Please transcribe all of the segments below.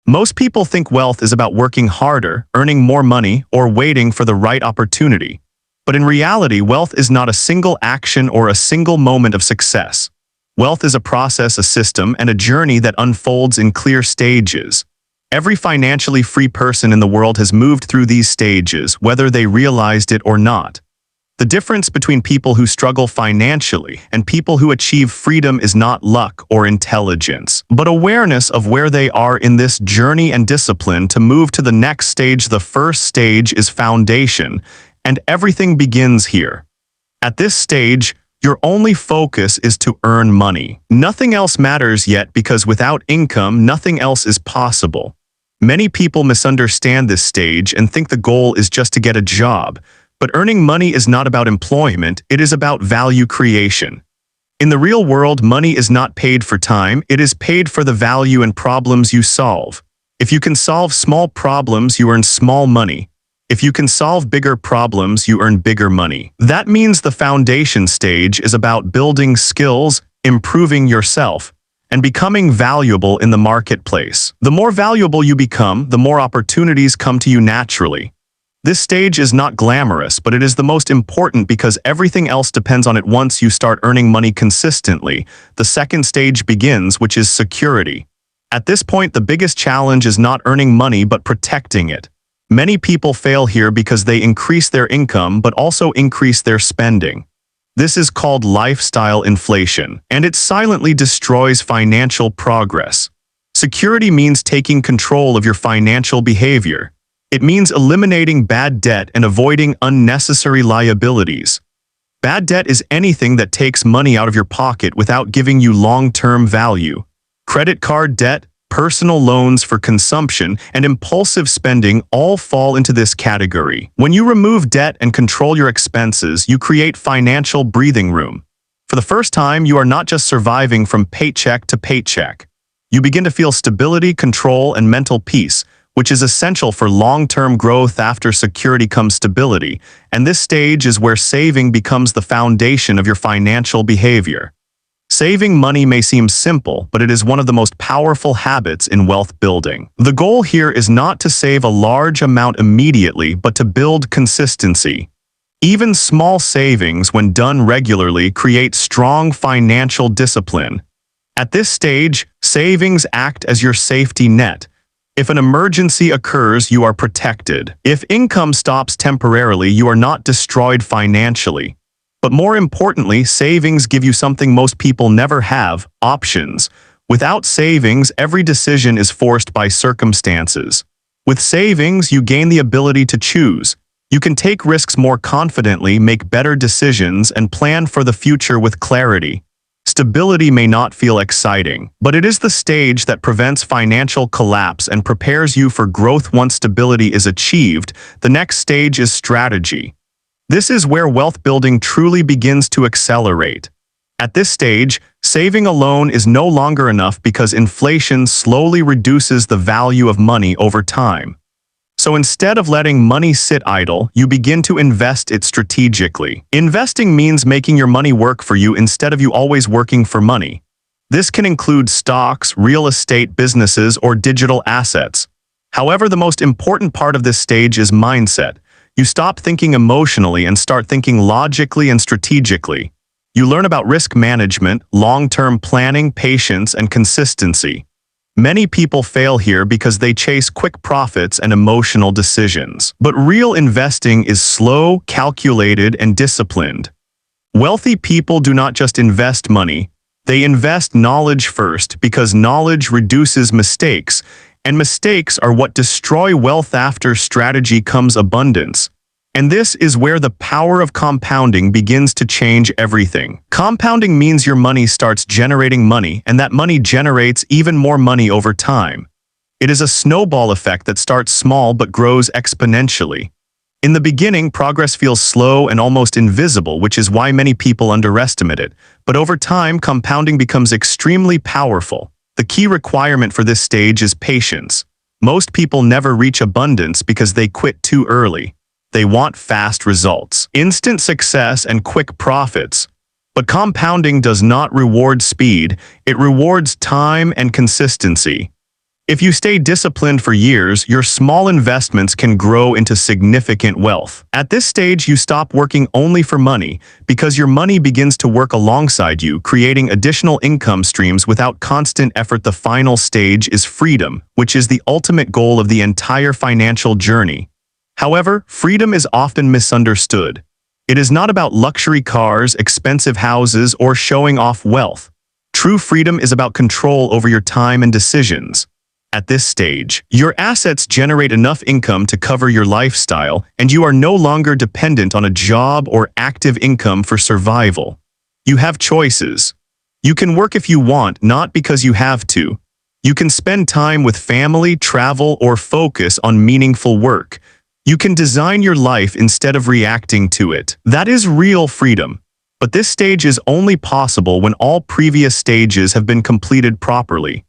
Most people think wealth is about working harder, earning more money, or waiting for the right opportunity. But in reality, wealth is not a single action or a single moment of success. Wealth is a process, a system, and a journey that unfolds in clear stages. Every financially free person in the world has moved through these stages, whether they realized it or not. The difference between people who struggle financially and people who achieve freedom is not luck or intelligence, but awareness of where they are in this journey and discipline to move to the next stage. The first stage is foundation, and everything begins here. At this stage, your only focus is to earn money. Nothing else matters yet because without income, nothing else is possible. Many people misunderstand this stage and think the goal is just to get a job. But earning money is not about employment, it is about value creation. In the real world, money is not paid for time, it is paid for the value and problems you solve. If you can solve small problems, you earn small money. If you can solve bigger problems, you earn bigger money. That means the foundation stage is about building skills, improving yourself, and becoming valuable in the marketplace. The more valuable you become, the more opportunities come to you naturally. This stage is not glamorous, but it is the most important because everything else depends on it. Once you start earning money consistently, the second stage begins, which is security. At this point, the biggest challenge is not earning money but protecting it. Many people fail here because they increase their income but also increase their spending. This is called lifestyle inflation, and it silently destroys financial progress. Security means taking control of your financial behavior. It means eliminating bad debt and avoiding unnecessary liabilities. Bad debt is anything that takes money out of your pocket without giving you long-term value. Credit card debt, personal loans for consumption, and impulsive spending all fall into this category. When you remove debt and control your expenses, you create financial breathing room. For the first time, you are not just surviving from paycheck to paycheck. You begin to feel stability, control, and mental peace, which is essential for long-term growth. After security comes stability, and this stage is where saving becomes the foundation of your financial behavior. Saving money may seem simple, but it is one of the most powerful habits in wealth building. The goal here is not to save a large amount immediately, but to build consistency. Even small savings, when done regularly, create strong financial discipline. At this stage, savings act as your safety net. If an emergency occurs, you are protected. If income stops temporarily, you are not destroyed financially. But more importantly, savings give you something most people never have: options. Without savings, every decision is forced by circumstances. With savings, you gain the ability to choose. You can take risks more confidently, make better decisions, and plan for the future with clarity. Stability may not feel exciting, but it is the stage that prevents financial collapse and prepares you for growth. Once stability is achieved, the next stage is strategy. This is where wealth building truly begins to accelerate. At this stage, saving alone is no longer enough because inflation slowly reduces the value of money over time. So instead of letting money sit idle, you begin to invest it strategically. Investing means making your money work for you instead of you always working for money. This can include stocks, real estate, businesses, or digital assets. However, the most important part of this stage is mindset. You stop thinking emotionally and start thinking logically and strategically. You learn about risk management, long-term planning, patience, and consistency. Many people fail here because they chase quick profits and emotional decisions. But real investing is slow, calculated, and disciplined. Wealthy people do not just invest money, they invest knowledge first because knowledge reduces mistakes, and mistakes are what destroy wealth. After strategy comes abundance. And this is where the power of compounding begins to change everything. Compounding means your money starts generating money, and that money generates even more money over time. It is a snowball effect that starts small but grows exponentially. In the beginning, progress feels slow and almost invisible, which is why many people underestimate it. But over time, compounding becomes extremely powerful. The key requirement for this stage is patience. Most people never reach abundance because they quit too early. They want fast results, instant success, and quick profits. But compounding does not reward speed, it rewards time and consistency. If you stay disciplined for years, your small investments can grow into significant wealth. At this stage, you stop working only for money because your money begins to work alongside you, creating additional income streams without constant effort. The final stage is freedom, which is the ultimate goal of the entire financial journey. However, freedom is often misunderstood. It is not about luxury cars, expensive houses, or showing off wealth. True freedom is about control over your time and decisions. At this stage, your assets generate enough income to cover your lifestyle, and you are no longer dependent on a job or active income for survival. You have choices. You can work if you want, not because you have to. You can spend time with family, travel, or focus on meaningful work. You can design your life instead of reacting to it. That is real freedom. But this stage is only possible when all previous stages have been completed properly.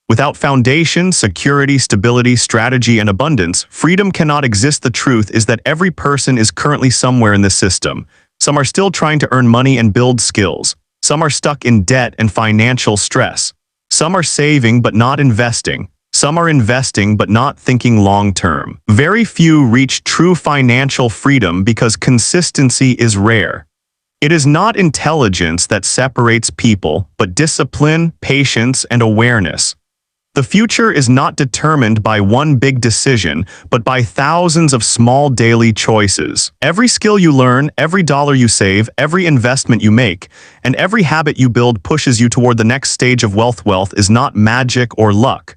Without foundation, security, stability, strategy, and abundance, freedom cannot exist. The truth is that every person is currently somewhere in this system. Some are still trying to earn money and build skills. Some are stuck in debt and financial stress. Some are saving but not investing. Some are investing but not thinking long-term. Very few reach true financial freedom because consistency is rare. It is not intelligence that separates people, but discipline, patience, and awareness. The future is not determined by one big decision, but by thousands of small daily choices. Every skill you learn, every dollar you save, every investment you make, and every habit you build pushes you toward the next stage of wealth. Wealth is not magic or luck.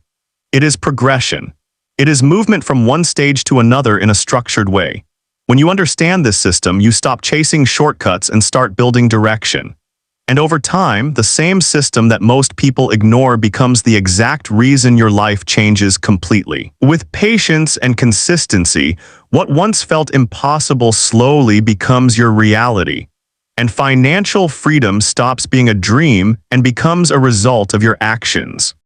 It is progression. It is movement from one stage to another in a structured way. When you understand this system, you stop chasing shortcuts and start building direction. And over time, the same system that most people ignore becomes the exact reason your life changes completely. With patience and consistency, what once felt impossible slowly becomes your reality. And financial freedom stops being a dream and becomes a result of your actions.